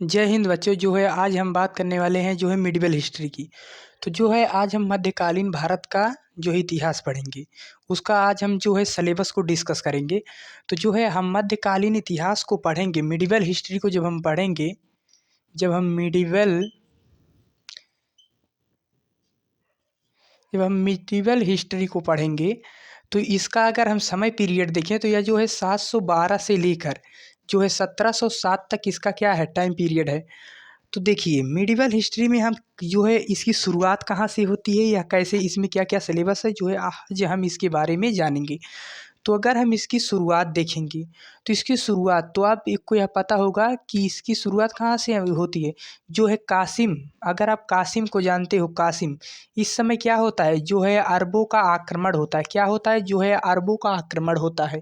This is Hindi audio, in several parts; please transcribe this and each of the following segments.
जय हिंद बच्चों। जो है आज हम बात करने वाले हैं जो है मिडिवल हिस्ट्री की। तो जो है आज हम मध्यकालीन भारत का जो है इतिहास पढ़ेंगे। उसका आज हम जो है सिलेबस को डिस्कस करेंगे। तो जो है हम मध्यकालीन इतिहास को पढ़ेंगे, मिडिवल हिस्ट्री को जब हम पढ़ेंगे, जब हम मिडिवल हिस्ट्री को पढ़ेंगे तो इसका अगर हम समय पीरियड देखें तो यह जो है 712 से लेकर जो है 1707 तक इसका क्या है, टाइम पीरियड है। तो देखिए मिडिवल हिस्ट्री में हम जो है इसकी शुरुआत कहाँ से होती है या कैसे, इसमें क्या क्या सिलेबस है, जो है आज हम इसके बारे में जानेंगे। तो अगर हम इसकी शुरुआत देखेंगे तो इसकी शुरुआत तो आप एक को यह पता होगा कि इसकी शुरुआत कहाँ से होती है, जो है कासिम। अगर आप कासिम को जानते हो, कासिम इस समय क्या होता है, जो है अरबों का आक्रमण होता है। क्या होता है, जो है अरबों का आक्रमण होता है।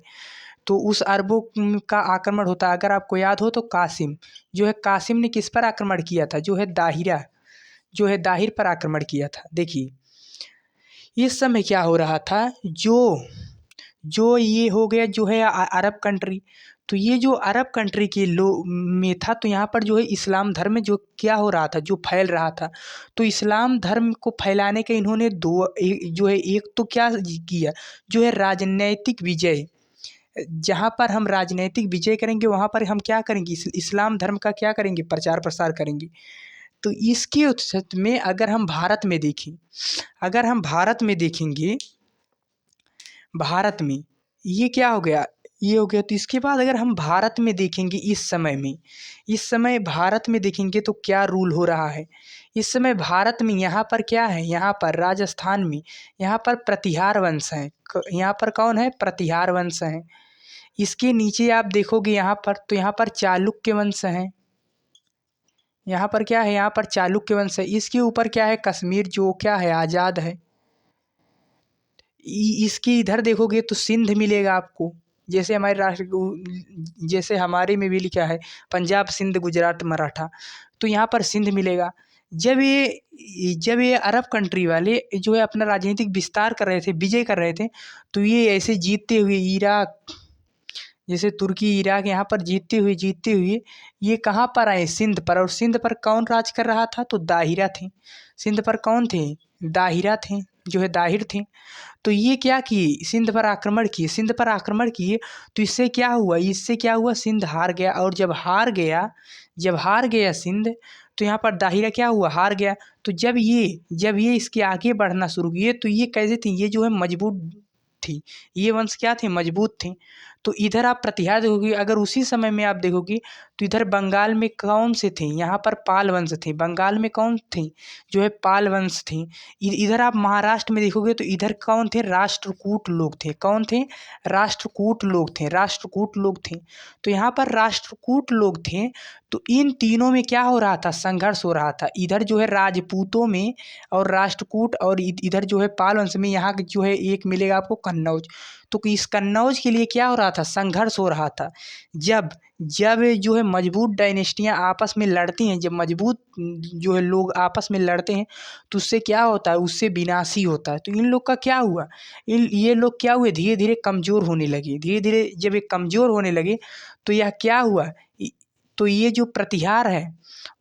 तो उस अरबों का आक्रमण होता है। अगर आपको याद हो तो कासिम जो है, कासिम ने किस पर आक्रमण किया था, जो है दाहिरा, जो है दाहिर पर आक्रमण किया था। देखिए इस समय क्या हो रहा था, जो जो ये हो गया जो है अरब कंट्री। तो ये जो अरब कंट्री के लोग में था, तो यहाँ पर जो है इस्लाम धर्म जो क्या हो रहा था, जो फैल रहा था। तो इस्लाम धर्म को फैलाने के इन्होंने जो है एक तो क्या किया, जो है राजनैतिक विजय। जहाँ पर हम राजनैतिक विजय करेंगे वहाँ पर हम क्या करेंगे, इस्लाम धर्म का क्या करेंगे, प्रचार प्रसार करेंगे। तो इसके उत्सव में अगर हम भारत में देखें, अगर हम भारत में देखेंगे, भारत में ये क्या हो गया, ये हो गया। तो इसके बाद अगर हम भारत में देखेंगे, इस समय में, इस समय भारत में देखेंगे तो क्या रूल हो रहा है। इस समय भारत में यहाँ पर क्या है, यहाँ पर राजस्थान में यहाँ पर प्रतिहार वंश है। यहाँ पर कौन है, प्रतिहार वंश है। इसके नीचे आप देखोगे यहाँ पर, तो यहाँ पर चालुक्य वंश है। यहाँ पर क्या है, यहाँ पर चालुक्य वंश है। इसके ऊपर क्या है, कश्मीर जो क्या है, आज़ाद है। इसके इधर देखोगे तो सिंध मिलेगा आपको। जैसे हमारे राष्ट्र जैसे हमारे में भी लिखा है पंजाब सिंध गुजरात मराठा, तो यहाँ पर सिंध मिलेगा। जब ये अरब कंट्री वाले जो है अपना राजनीतिक विस्तार कर रहे थे, विजय कर रहे थे, तो ये ऐसे जीतते हुए इराक, जैसे तुर्की इराक, यहाँ पर जीतते हुए ये कहाँ पर आए, सिंध पर। और सिंध पर कौन राज कर रहा था, तो दाहिरा थे। सिंध पर कौन थे, दाहिरा थे, जो है दाहिर थे। तो ये क्या किए, सिंध पर आक्रमण किए, सिंध पर आक्रमण किए। तो इससे क्या हुआ, इससे क्या हुआ, सिंध हार गया। और जब हार गया सिंध, तो यहाँ पर दाहिरा क्या हुआ, हार गया। तो जब ये इसके आगे बढ़ना शुरू किए, तो ये कैसे थी, ये जो है मजबूत थी, ये वंश क्या थे, मजबूत थे। तो इधर आप प्रतिहार देखोगे, अगर उसी समय में आप देखोगे तो इधर बंगाल में कौन से थे, यहाँ पर पाल वंश थे। बंगाल में कौन थे, जो है पाल वंश थे। इधर आप महाराष्ट्र में देखोगे तो इधर कौन थे, राष्ट्रकूट लोग थे। कौन थे, राष्ट्रकूट लोग थे, राष्ट्रकूट लोग थे। तो यहाँ पर राष्ट्रकूट लोग थे। तो इन तीनों में क्या हो रहा था, संघर्ष हो रहा था। इधर जो है राजपूतों में और राष्ट्रकूट, और इधर जो है पाल वंश में, यहाँ जो है एक मिलेगा आपको कन्नौज। तो इस कन्नौज के लिए क्या हो रहा था, संघर्ष हो रहा था। जब जब जो है मजबूत डायनेस्टियाँ आपस में लड़ती हैं, जब मजबूत जो है लोग आपस में लड़ते हैं, तो उससे क्या होता है, उससे विनाश ही होता है। तो इन लोग का क्या हुआ, ये लोग क्या हुए, धीरे धीरे कमज़ोर होने लगे। धीरे धीरे जब ये कमज़ोर होने लगे, तो यह क्या हुआ, तो ये जो प्रतिहार है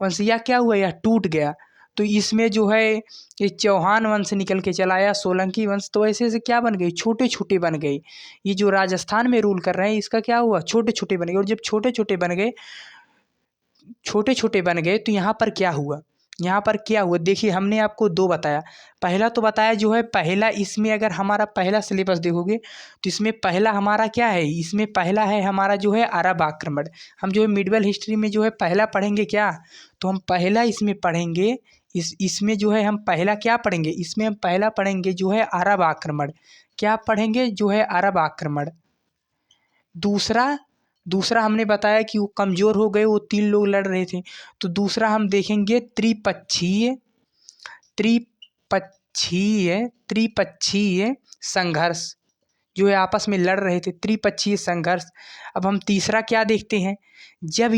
वंश, यह क्या हुआ, यह टूट गया। तो इसमें जो है ये चौहान वंश निकल के चला आया, सोलंकी वंश। तो ऐसे ऐसे क्या बन गए, छोटे छोटे बन गए। ये जो राजस्थान में रूल कर रहे हैं, इसका क्या हुआ, छोटे छोटे बन गए। और जब छोटे छोटे बन गए, तो यहाँ पर क्या हुआ, यहाँ पर क्या हुआ, देखिए हमने आपको दो बताया। पहला तो बताया जो है, पहला इसमें अगर हमारा पहला सिलेबस देखोगे तो इसमें पहला हमारा क्या है, इसमें पहला है हमारा जो है अरब आक्रमण। हम जो है मिडिवल हिस्ट्री में जो है पहला पढ़ेंगे क्या, तो हम पहला इसमें पढ़ेंगे, इसमें जो है हम पहला क्या पढ़ेंगे, इसमें हम पहला पढ़ेंगे जो है अरब आक्रमण। क्या पढ़ेंगे, जो है अरब आक्रमण। दूसरा दूसरा हमने बताया कि वो कमज़ोर हो गए, वो तीन लोग लड़ रहे थे। तो दूसरा हम देखेंगे त्रिपक्षीय त्रिपक्षीय त्रिपक्षीय संघर्ष, जो है आपस में लड़ रहे थे, त्रिपक्षीय संघर्ष। अब हम तीसरा क्या देखते हैं, जब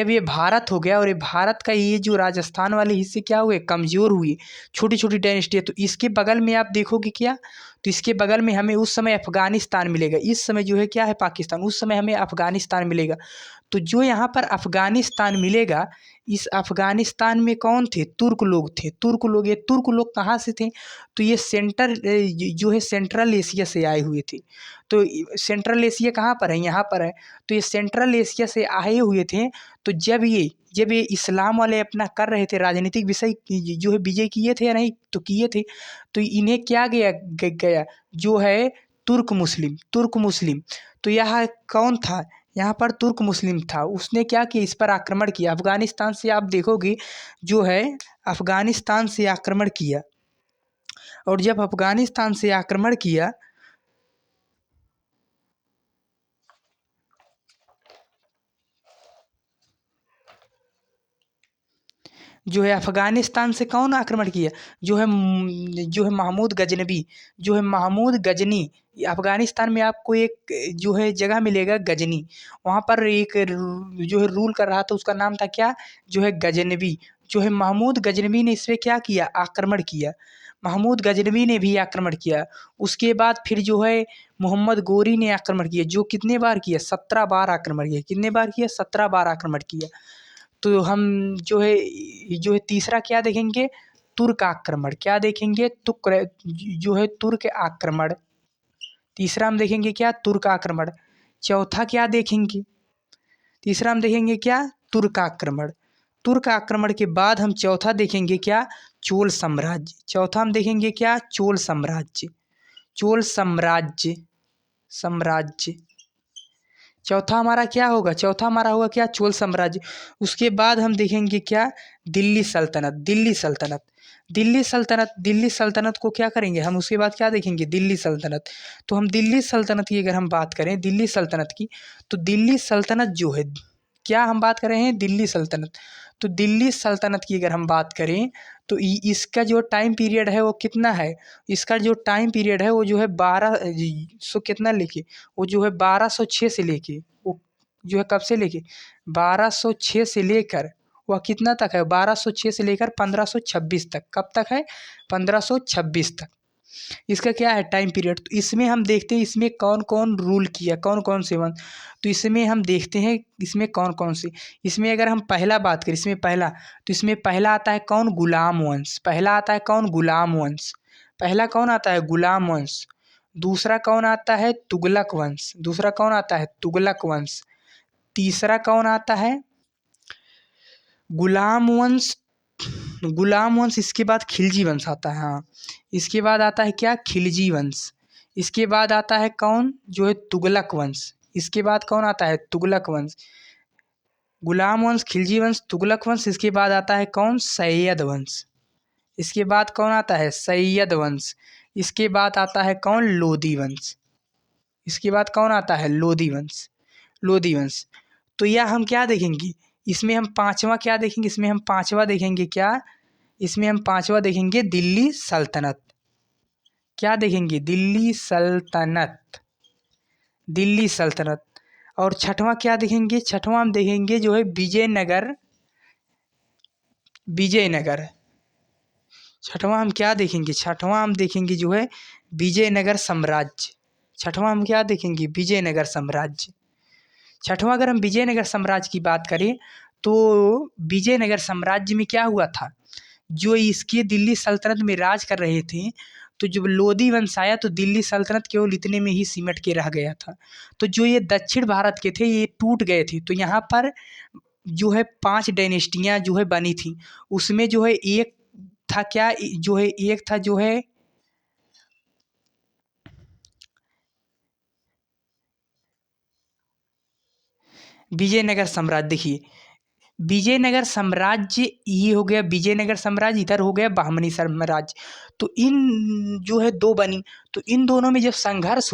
ये भारत हो गया, और ये भारत का ये जो राजस्थान वाले हिस्से क्या हुए, कमज़ोर हुए, छोटी छोटी डायनेस्टी है। तो इसके बगल में आप देखोगे क्या, तो इसके बगल में हमें उस समय अफ़गानिस्तान मिलेगा, इस समय जो है क्या है पाकिस्तान, उस समय हमें अफ़गानिस्तान मिलेगा। तो जो यहाँ पर अफ़गानिस्तान मिलेगा, इस अफ़गानिस्तान में कौन थे, तुर्क लोग थे। तुर्क लोग, ये तुर्क लोग कहाँ से थे, तो ये जो है सेंट्रल एशिया से आए हुए थे। तो सेंट्रल एशिया कहाँ पर है, यहाँ पर है। तो ये सेंट्रल एशिया से आए हुए थे। तो जब ये इस्लाम वाले अपना कर रहे थे राजनीतिक विषय जो है विजय किए थे या नहीं, तो किए थे। तो इन्हें क्या गया जो है तुर्क मुस्लिम। तो यह कौन था, यहाँ पर तुर्क मुस्लिम था, उसने क्या किया, इस पर आक्रमण किया। अफ़गानिस्तान से आप देखोगे जो है अफ़गानिस्तान से आक्रमण किया। और जब अफ़गानिस्तान से आक्रमण किया, जो है अफ़गानिस्तान से कौन आक्रमण किया, जो है महमूद गजनवी, जो है महमूद गजनी। अफ़गानिस्तान में आपको एक जो है जगह मिलेगा गजनी, वहाँ पर एक जो है रूल कर रहा था, उसका नाम था क्या, जो है गजनवी। जो है महमूद गजनवी ने इस पर क्या किया, आक्रमण किया। महमूद गजनवी ने भी आक्रमण किया। उसके बाद फिर जो है मोहम्मद गोरी ने आक्रमण किया, जो कितने बार किया, 17 बार आक्रमण किया। कितने बार किया, 17 बार आक्रमण किया। तो हम जो है तीसरा क्या देखेंगे, तुर्क आक्रमण। क्या देखेंगे, जो है तुर्क आक्रमण। तीसरा हम देखेंगे क्या, तुर्क आक्रमण। चौथा क्या देखेंगे, तीसरा हम देखेंगे क्या, तुर्क आक्रमण। तुर्क आक्रमण के बाद हम चौथा देखेंगे क्या, चोल साम्राज्य। चौथा हम देखेंगे क्या, चोल साम्राज्य। चोल साम्राज्य, साम्राज्य। चौथा हमारा क्या होगा, चौथा हमारा होगा क्या, चोल साम्राज्य। उसके बाद हम देखेंगे क्या, दिल्ली सल्तनत। दिल्ली सल्तनत, दिल्ली सल्तनत। दिल्ली सल्तनत को क्या करेंगे हम, उसके बाद क्या देखेंगे, दिल्ली सल्तनत। तो हम दिल्ली सल्तनत की अगर हम बात करें, दिल्ली सल्तनत की, तो दिल्ली सल्तनत जो है, क्या हम बात कर रहे हैं, दिल्ली सल्तनत। तो दिल्ली सल्तनत की अगर हम बात करें, तो इसका जो टाइम पीरियड है वो कितना है, इसका जो टाइम पीरियड है वो जो है 1200 कितना लेके, वो जो है 1206 से लेके, वो जो है कब से लेके 1206 से लेकर वह कितना तक है, 1206 से लेकर 1526 तक। कब तक है, 1526 तक। इसका क्या है टाइम पीरियड। तो इसमें हम देखते हैं इसमें कौन कौन रूल किया, कौन कौन से वन। तो इसमें हम देखते हैं इसमें कौन कौन से। इसमें अगर हम पहला बात करें, इसमें पहला, तो इसमें पहला आता है कौन, गुलाम वंश। पहला आता है कौन, गुलाम वंश। पहला कौन आता है, गुलाम वंश। दूसरा कौन आता है, तुगलक वंश। दूसरा कौन आता है, तुगलक वंश। तीसरा कौन आता है, गुलाम वंश। गुलाम वंश, इसके बाद खिलजी वंश आता है। हाँ, इसके बाद आता है क्या, खिलजी वंश। इसके बाद आता है कौन, जो है तुगलक वंश। इसके बाद कौन आता है, तुगलक वंश। गुलाम वंश, खिलजी वंश, तुगलक वंश। इसके बाद आता है कौन, सैयद वंश। इसके बाद कौन आता है, सैयद वंश। इसके बाद आता है कौन, लोदी वंश। इसके बाद कौन आता है, लोदी वंश। लोदी वंश। तो यह हम क्या देखेंगे, इसमें हम पांचवा क्या देखेंगे, इसमें हम पांचवा देखेंगे क्या, इसमें हम पांचवा देखेंगे दिल्ली सल्तनत। क्या देखेंगे, दिल्ली सल्तनत। दिल्ली सल्तनत। और छठवां क्या देखेंगे, छठवां हम देखेंगे जो है विजयनगर। विजयनगर। छठवां हम क्या देखेंगे, छठवां हम देखेंगे जो है विजयनगर साम्राज्य। छठवां हम क्या देखेंगे, विजयनगर साम्राज्य। छठवां अगर हम विजयनगर साम्राज्य की बात करें, तो विजयनगर साम्राज्य में क्या हुआ था, जो इसके दिल्ली सल्तनत में राज कर रहे थे, तो जब लोदी वंश आया तो दिल्ली सल्तनत केवल इतने में ही सिमट के रह गया था। तो जो ये दक्षिण भारत के थे ये टूट गए थे। तो यहाँ पर जो है 5 डायनेस्टियाँ जो है बनी थी। उसमें जो है एक था क्या, जो है एक था जो है विजयनगर साम्राज्य। देखिए, विजयनगर साम्राज्य ये हो गया विजयनगर साम्राज्य, इधर हो गया बहमनी साम्राज्य। तो इन जो है दो बनी, तो इन दोनों में जब संघर्ष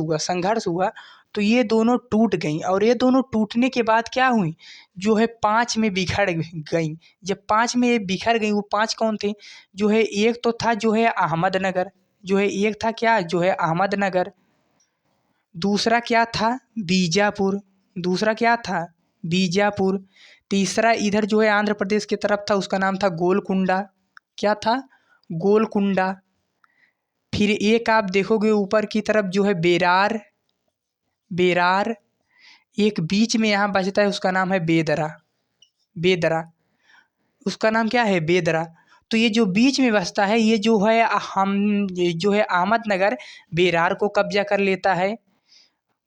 हुआ तो ये दोनों टूट गई। और ये दोनों टूटने के बाद क्या हुई, जो है 5 में बिखर गई। जब 5 में बिखर गई, वो 5 कौन थे, जो है एक तो था जो है अहमदनगर। जो है एक था क्या, जो है अहमदनगर। दूसरा क्या था, बीजापुर। दूसरा क्या था, बीजापुर। तीसरा इधर जो है आंध्र प्रदेश की तरफ था, उसका नाम था गोलकुंडा। क्या था, गोलकुंडा। फिर एक आप देखोगे ऊपर की तरफ जो है बेरार, बेरार। एक बीच में यहाँ बचता है, उसका नाम है बेदरा, बेदरा। उसका नाम क्या है? बेदरा। तो ये जो बीच में बसता है, ये जो है ये जो है अहमदनगर बेरार को कब्जा कर लेता है।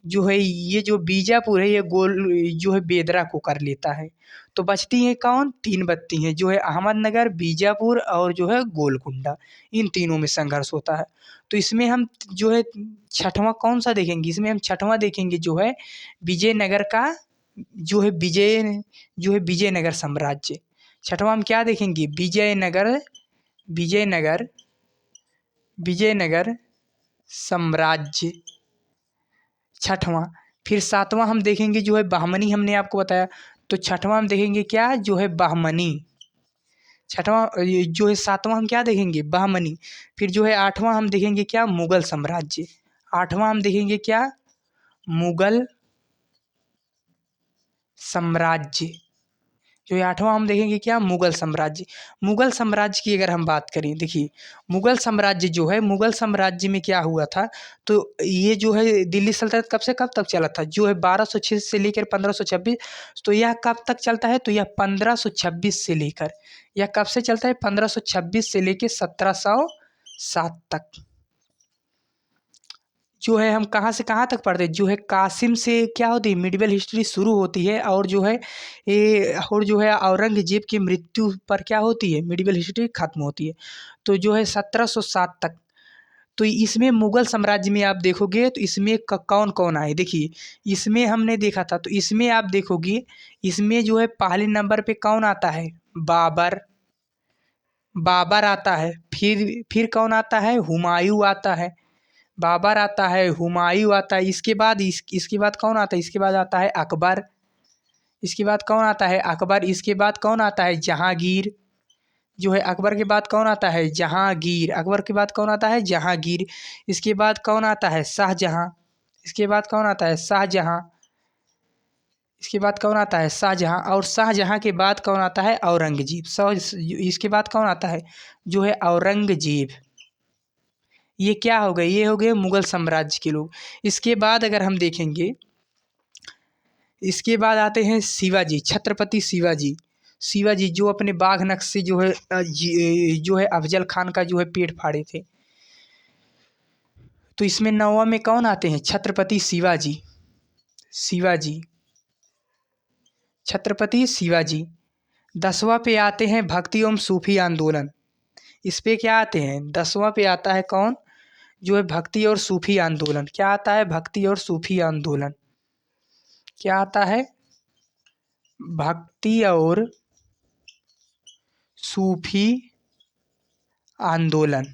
जो है ये जो बीजापुर है, ये गोल जो है बेदरा को कर लेता है। तो बचती हैं कौन? 3 बचती हैं, जो है अहमदनगर, बीजापुर और जो है गोलकुंडा। इन तीनों में संघर्ष होता है। तो इसमें हम जो है छठवां कौन सा देखेंगे? इसमें हम छठवां देखेंगे जो है विजयनगर का, जो है विजयनगर साम्राज्य। छठवां हम क्या देखेंगे? विजयनगर, विजयनगर, विजयनगर साम्राज्य, छठवां। फिर सातवां हम देखेंगे जो है बहमनी, हमने आपको बताया। तो छठवां हम देखेंगे क्या? जो है बहमनी। छठवां ये जो है सातवां हम क्या देखेंगे? बहमनी। फिर जो है आठवां हम देखेंगे क्या? मुगल साम्राज्य। आठवां हम देखेंगे क्या? मुगल साम्राज्य। जो ये आठवां हम देखेंगे क्या? मुगल साम्राज्य। मुगल साम्राज्य की अगर हम बात करें, देखिए मुगल साम्राज्य जो है, मुगल साम्राज्य में क्या हुआ था? तो ये जो है दिल्ली सल्तनत कब से कब तक चला था? जो है 1206 से लेकर 1526। तो यह कब तक चलता है? तो यह 1526 से लेकर, यह कब से चलता है? 1526 से लेकर 1707 तक। जो है हम कहाँ से कहाँ तक पढ़ते हैं? जो है कासिम से क्या होती है? मिडिवल हिस्ट्री शुरू होती है, और जो है और जो है औरंगजेब की मृत्यु पर क्या होती है? मिडिवल हिस्ट्री खत्म होती है। तो जो है 1707 तक। तो इसमें मुगल साम्राज्य में आप देखोगे तो इसमें कौन कौन आए? देखिए इसमें हमने देखा था, तो इसमें आप देखोगे, इसमें जो है पहले नंबर पे कौन आता है? बाबर, बाबर आता है। फिर कौन आता है? हुमायूं आता है। बाबर आता है, हुमायूं आता है। इसके बाद इसके बाद कौन आता है? इसके बाद आता है अकबर। इसके बाद कौन आता है? अकबर। इसके बाद कौन आता है? जहांगीर। जो है अकबर के बाद कौन आता है? जहांगीर। अकबर के बाद कौन आता है? जहांगीर। इसके बाद कौन आता है? शाहजहां। इसके बाद कौन आता है? शाहजहां। इसके बाद कौन आता है? शाहजहां। और शाहजहां के बाद कौन आता है? औरंगजेब। इसके बाद कौन आता है? जो है औरंगजेब। ये क्या हो गए? ये हो गए मुगल साम्राज्य के लोग। इसके बाद अगर हम देखेंगे, इसके बाद आते हैं शिवाजी, छत्रपति शिवाजी। शिवाजी जो अपने बाघ नख से जो है जो है अफजल खान का जो है पेट फाड़े थे। तो इसमें नौवां में कौन आते हैं? छत्रपति शिवाजी। शिवाजी, छत्रपति शिवाजी। 10वां पे आते हैं भक्ति एवं सूफी आंदोलन। इस पे क्या आते हैं? 10वां पे आता है कौन? जो है भक्ति और सूफी आंदोलन। क्या आता है? भक्ति और सूफी आंदोलन। क्या आता है? भक्ति और सूफी आंदोलन।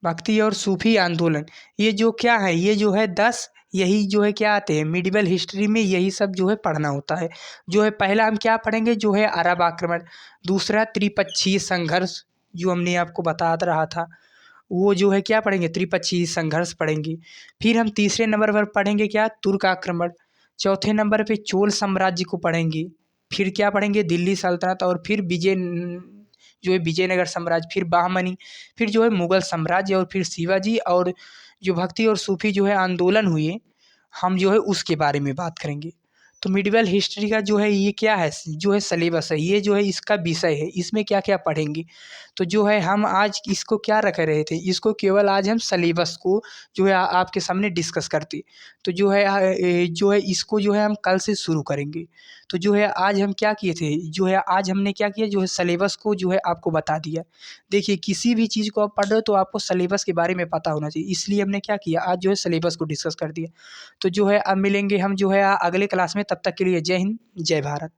भक्ति और सूफी आंदोलन, ये जो क्या है? ये जो है 10, यही जो है क्या आते हैं? मिडिवल हिस्ट्री में यही सब जो है पढ़ना होता है। जो है पहला हम क्या पढ़ेंगे? जो है अरब आक्रमण। दूसरा त्रिपक्षीय संघर्ष, जो हमने आपको बता रहा था, वो जो है क्या पढ़ेंगे? त्रिपक्षीय संघर्ष पढ़ेंगे। फिर हम तीसरे नंबर पर पढ़ेंगे क्या? तुर्क आक्रमण। चौथे नंबर पे चोल साम्राज्य को पढ़ेंगे। फिर क्या पढ़ेंगे? दिल्ली सल्तनत। और फिर जो है विजयनगर साम्राज्य। फिर बहमनी। फिर जो है मुगल साम्राज्य। और फिर शिवाजी। और जो भक्ति और सूफी जो है आंदोलन हुए, हम जो है उसके बारे में बात करेंगे। तो मिडिवल हिस्ट्री का जो है ये क्या है? जो है सिलेबस है, ये जो है इसका विषय है, इसमें क्या क्या पढ़ेंगे। तो जो है हम आज इसको क्या रख रहे थे? इसको केवल आज हम सिलेबस को जो है आपके सामने डिस्कस करते। तो जो है जो है इसको जो है हम कल से शुरू करेंगे। तो जो है आज हम क्या किए थे? जो है आज हमने क्या किया? जो है सिलेबस को जो है आपको बता दिया। देखिए किसी भी चीज़ को आप पढ़ रहे हो तो आपको सिलेबस के बारे में पता होना चाहिए, इसलिए हमने क्या किया? आज जो है सिलेबस को डिस्कस कर दिया। तो जो है अब मिलेंगे हम जो है अगले क्लास में, तब तक के लिए जय हिंद, जय भारत।